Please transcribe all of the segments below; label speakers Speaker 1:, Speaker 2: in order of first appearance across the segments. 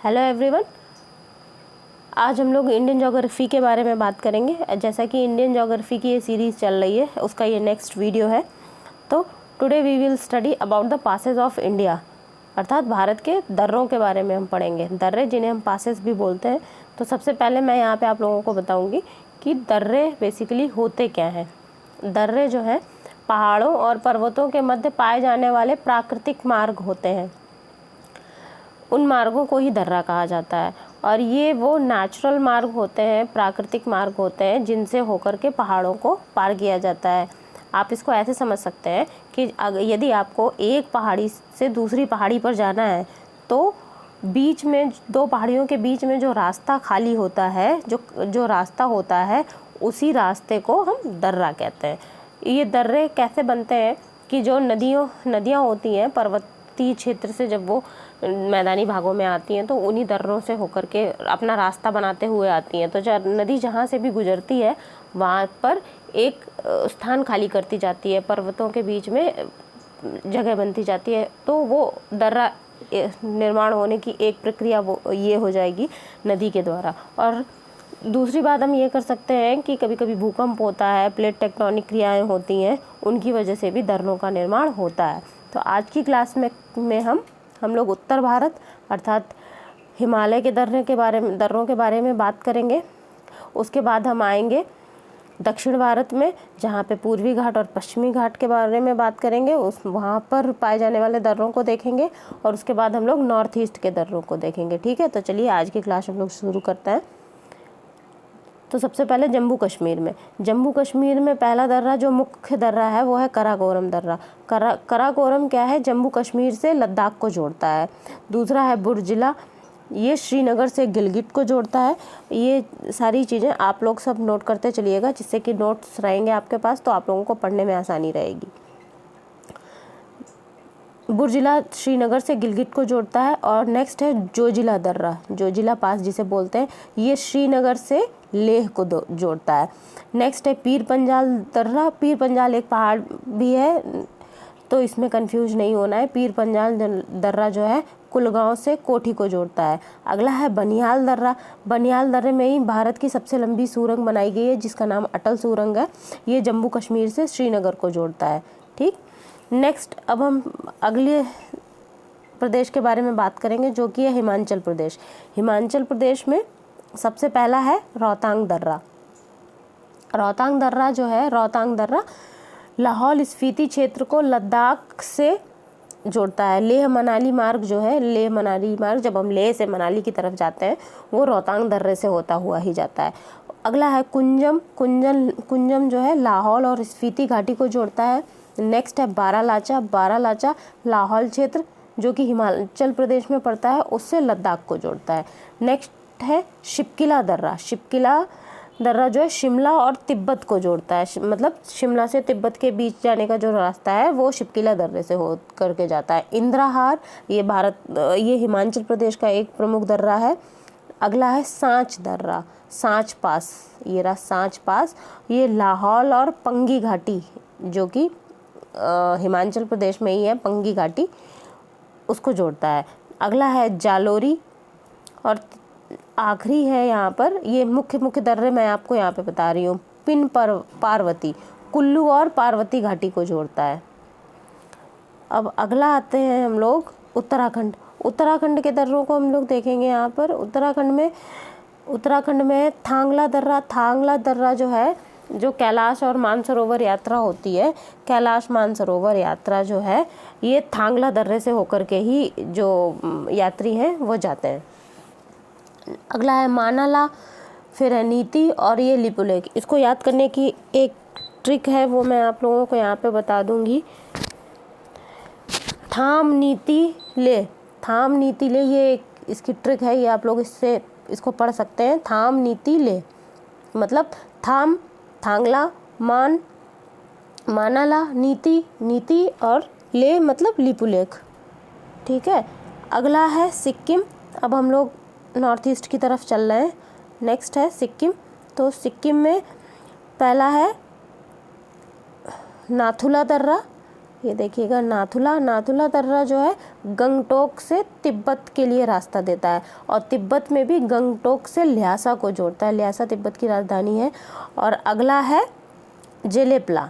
Speaker 1: Hello everyone, आज हम लोग इंडियन ज्योग्राफी के बारे में बात करेंगे। जैसा कि इंडियन ज्योग्राफी की ये सीरीज़ चल रही है, उसका ये नेक्स्ट वीडियो है। तो today we will study about the passes of India, अर्थात भारत के दर्रों के बारे में हम पढ़ेंगे। दर्रे जिन्हें हम पासेस भी बोलते हैं। तो सबसे पहले मैं यहाँ पे आप लोगों को बताऊँगी कि दर्रे बेसिकली होते क्या हैं। दर्रे जो हैं पहाड़ों और पर्वतों के मध्य पाए जाने वाले प्राकृतिक मार्ग होते हैं। उन मार्गों को ही दर्रा कहा जाता है और ये वो नेचुरल मार्ग होते हैं, प्राकृतिक मार्ग होते हैं जिनसे होकर के पहाड़ों को पार किया जाता है। आप इसको ऐसे समझ सकते हैं कि यदि आपको एक पहाड़ी से दूसरी पहाड़ी पर जाना है तो बीच में दो पहाड़ियों के बीच में जो रास्ता खाली होता है, जो रास्ता होता है, उसी रास्ते को हम दर्रा कहते हैं। ये दर्रे कैसे बनते हैं कि जो नदियाँ होती हैं पर्वतीय क्षेत्र से जब वो मैदानी भागों में आती हैं तो उन्हीं दर्रों से होकर के अपना रास्ता बनाते हुए आती हैं। तो नदी जहाँ से भी गुजरती है वहाँ पर एक स्थान खाली करती जाती है, पर्वतों के बीच में जगह बनती जाती है। तो वो दर्रा निर्माण होने की एक प्रक्रिया वो ये हो जाएगी नदी के द्वारा। और दूसरी बात हम ये कर सकते हैं कि कभी कभी भूकंप होता है, प्लेट टेक्टोनिक क्रियाएं होती हैं, उनकी वजह से भी दर्रों का निर्माण होता है। तो आज की क्लास में हम लोग उत्तर भारत अर्थात हिमालय के दर्रों के बारे में बात करेंगे। उसके बाद हम आएंगे दक्षिण भारत में, जहाँ पे पूर्वी घाट और पश्चिमी घाट के बारे में बात करेंगे, वहाँ पर पाए जाने वाले दर्रों को देखेंगे। और उसके बाद हम लोग नॉर्थ ईस्ट के दर्रों को देखेंगे। ठीक है, तो चलिए आज की क्लास हम लोग शुरू करते हैं। तो सबसे पहले जम्मू कश्मीर में पहला दर्रा जो मुख्य दर्रा है वो है कराकोरम दर्रा। कराकोरम क्या है? जम्मू कश्मीर से लद्दाख को जोड़ता है। दूसरा है बुर्जिला, ये श्रीनगर से गिलगित को जोड़ता है। ये सारी चीज़ें आप लोग सब नोट करते चलिएगा, जिससे कि नोट्स रहेंगे आपके पास तो आप लोगों को पढ़ने में आसानी रहेगी। बुर्जिला श्रीनगर से गिलगित को जोड़ता है। और नेक्स्ट है जोजिला दर्रा, जोजिला पास जिसे बोलते हैं, ये श्रीनगर से लेह को जोड़ता है। नेक्स्ट है पीर पंजाल दर्रा। पीर पंजाल एक पहाड़ भी है, तो इसमें कंफ्यूज नहीं होना है। पीर पंजाल दर्रा जो है कुलगांव से कोठी को जोड़ता है। अगला है बनिहाल दर्रा। बनिहाल दर्रे में ही भारत की सबसे लंबी सुरंग बनाई गई है, जिसका नाम अटल सुरंग है। ये जम्मू कश्मीर से श्रीनगर को जोड़ता है। ठीक, नेक्स्ट अब हम अगले प्रदेश के बारे में बात करेंगे, जो कि है हिमाचल प्रदेश। हिमाचल प्रदेश में सबसे पहला है रोहतांग दर्रा। रोहतांग दर्रा लाहौल स्पीति क्षेत्र को लद्दाख से जोड़ता है। लेह मनाली मार्ग जब हम लेह से मनाली की तरफ जाते हैं वो रोहतांग दर्रे से होता हुआ ही जाता है। अगला है कुंजम जो है लाहौल और स्पीति घाटी को जोड़ता है। नेक्स्ट है बारालाचा लाहौल क्षेत्र जो कि हिमाचल प्रदेश में पड़ता है, उससे लद्दाख को जोड़ता है। नेक्स्ट है शिपकिला दर्रा जो है शिमला और तिब्बत को जोड़ता है। मतलब शिमला से तिब्बत के बीच जाने का जो रास्ता है वो शिपकिला दर्रे से हो करके जाता है। इंद्राहार ये हिमाचल प्रदेश का एक प्रमुख दर्रा है। अगला है सांच दर्रा, सांच पास, ये लाहौल और पंगी घाटी जो कि हिमाचल प्रदेश में ही है, पंगी घाटी, उसको जोड़ता है। अगला है जालोरी। और आखिरी है यहाँ पर, ये मुख्य दर्रे मैं आपको यहाँ पे बता रही हूँ, पिन पार्वती, कुल्लू और पार्वती घाटी को जोड़ता है। अब अगला आते हैं हम लोग उत्तराखंड के दर्रों को हम लोग देखेंगे। यहाँ पर उत्तराखंड में थांगला दर्रा जो है, जो कैलाश और मानसरोवर यात्रा होती है, कैलाश मानसरोवर यात्रा जो है ये थांगला दर्रे से होकर के ही जो यात्री हैं वो जाते हैं। अगला है मानाला, फिर है नीति और ये लिपुलेख। इसको याद करने की एक ट्रिक है, वो मैं आप लोगों को यहाँ पे बता दूंगी। थाम नीति ले ये इसकी ट्रिक है, ये आप लोग इसको पढ़ सकते हैं। थाम नीति ले मतलब थाम थांगला, मानाला, नीति और ले मतलब लिपुलेख। ठीक है, अगला है सिक्किम। अब हम लोग नॉर्थ ईस्ट की तरफ चल रहे हैं। नेक्स्ट है सिक्किम। तो सिक्किम में पहला है नाथुला दर्रा, ये देखिएगा नाथुला। नाथुला दर्रा जो है गंगटोक से तिब्बत के लिए रास्ता देता है और तिब्बत में भी गंगटोक से ल्हासा को जोड़ता है। ल्हासा तिब्बत की राजधानी है। और अगला है जेलेपला।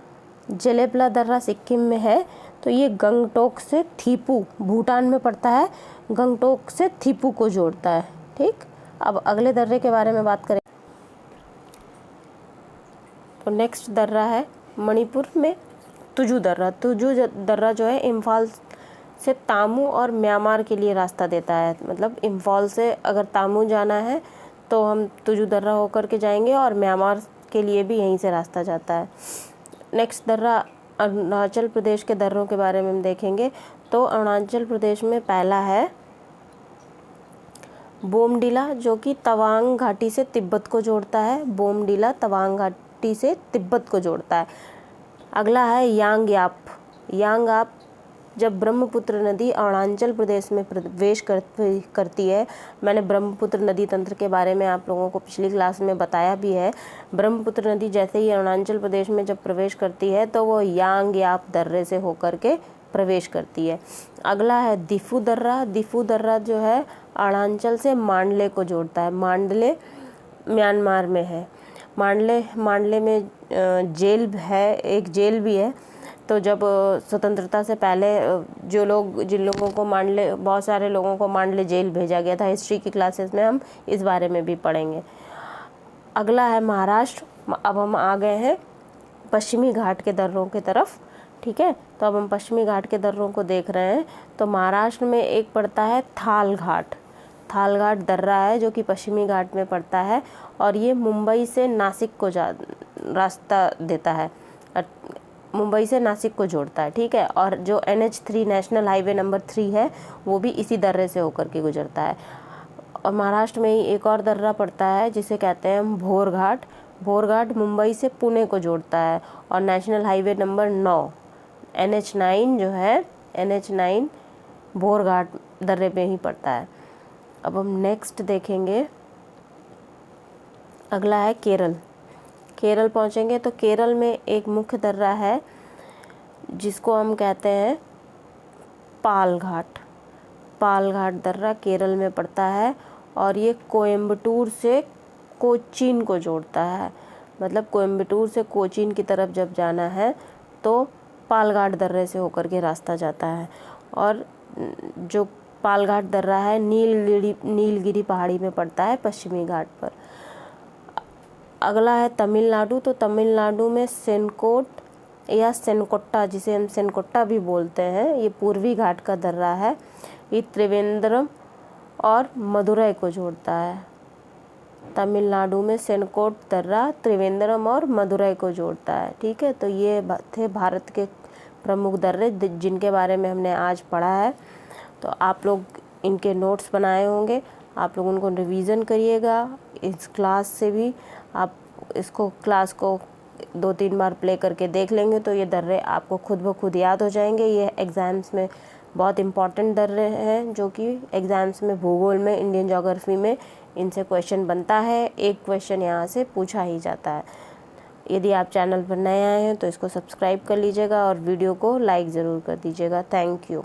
Speaker 1: जेलेपला दर्रा सिक्किम में है। तो ये गंगटोक से थिपू, भूटान में पड़ता है, गंगटोक से थिपू को जोड़ता है। ठीक, अब अगले दर्रे के बारे में बात करें तो नेक्स्ट दर्रा है मणिपुर में तुजू दर्रा। तुजू दर्रा जो है इम्फाल से तामू और म्यांमार के लिए रास्ता देता है। मतलब इम्फाल से अगर तामू जाना है तो हम तुजू दर्रा होकर के जाएंगे और म्यांमार के लिए भी यहीं से रास्ता जाता है। नेक्स्ट दर्रा अरुणाचल प्रदेश के दर्रों के बारे में हम देखेंगे तो अरुणाचल प्रदेश में पहला है बोमडिला, जो कि तवांग घाटी से तिब्बत को जोड़ता है। बोमडिला तवांग घाटी से तिब्बत को जोड़ता है। अगला है यांगयाप। यांगयाप जब ब्रह्मपुत्र नदी अरुणाचल प्रदेश में प्रवेश करती है। मैंने ब्रह्मपुत्र नदी तंत्र के बारे में आप लोगों को पिछली क्लास में बताया भी है। ब्रह्मपुत्र नदी जैसे ही अरुणाचल प्रदेश में जब प्रवेश करती है तो वो यांगयाप दर्रे से होकर के प्रवेश करती है। अगला है दिफू दर्रा। दिफू दर्रा जो है अरुणाचल से मांडले को जोड़ता है। मांडले म्यांमार में है। मांडले में जेल है, एक जेल भी है। तो जब स्वतंत्रता से पहले जिन लोगों को बहुत सारे लोगों को मांडले जेल भेजा गया था। हिस्ट्री की क्लासेस में हम इस बारे में भी पढ़ेंगे। अगला है महाराष्ट्र। अब हम आ गए हैं पश्चिमी घाट के दर्रों की तरफ। ठीक है, तो अब हम पश्चिमी घाट के दर्रों को देख रहे हैं। तो महाराष्ट्र में एक पड़ता है थाल घाट। थाल घाट दर्रा है जो कि पश्चिमी घाट में पड़ता है और ये मुंबई से नासिक को रास्ता देता है, मुंबई से नासिक को जोड़ता है। ठीक है, और जो NH3 नेशनल हाईवे नंबर 3 है वो भी इसी दर्रे से होकर के गुजरता है। और महाराष्ट्र में ही एक और दर्रा पड़ता है जिसे कहते हैं हम भोर घाट। भोर घाट मुंबई से पुणे को जोड़ता है और नेशनल हाईवे नंबर 9 NH9 जो है NH9 भोर घाट दर्रे पे ही पड़ता है। अब हम नेक्स्ट देखेंगे, अगला है केरल। केरल पहुंचेंगे तो केरल में एक मुख्य दर्रा है जिसको हम कहते हैं पाल घाट। पाल घाट दर्रा केरल में पड़ता है और ये कोयम्बटूर से कोचीन को जोड़ता है। मतलब कोयम्बटूर से कोचीन की तरफ जब जाना है तो पाल घाट दर्रे से होकर के रास्ता जाता है। और जो पाल घाट दर्रा है नीलगिरी पहाड़ी में पड़ता है, पश्चिमी घाट पर। अगला है तमिलनाडु। तो तमिलनाडु में सेनकोट या सेनकोट्टा, जिसे हम सेनकोट्टा भी बोलते हैं, ये पूर्वी घाट का दर्रा है। ये त्रिवेंद्रम और मदुरई को जोड़ता है। तमिलनाडु में सेनकोट दर्रा त्रिवेंद्रम और मदुरई को जोड़ता है। ठीक है, तो ये थे भारत के प्रमुख दर्रे जिनके बारे में हमने आज पढ़ा है। तो आप लोग इनके नोट्स बनाए होंगे, आप लोग उनको रिवीजन करिएगा। इस क्लास से भी आप इसको क्लास को 2-3 बार प्ले करके देख लेंगे तो ये दर्रे आपको खुद ब खुद याद हो जाएंगे। ये एग्ज़ाम्स में बहुत इम्पॉर्टेंट दर्रे हैं जो कि एग्ज़ाम्स में भूगोल में, इंडियन ज्योग्राफी में इनसे क्वेश्चन बनता है। एक क्वेश्चन यहाँ से पूछा ही जाता है। यदि आप चैनल पर नए आए हैं तो इसको सब्सक्राइब कर लीजिएगा और वीडियो को लाइक ज़रूर कर दीजिएगा। Thank you.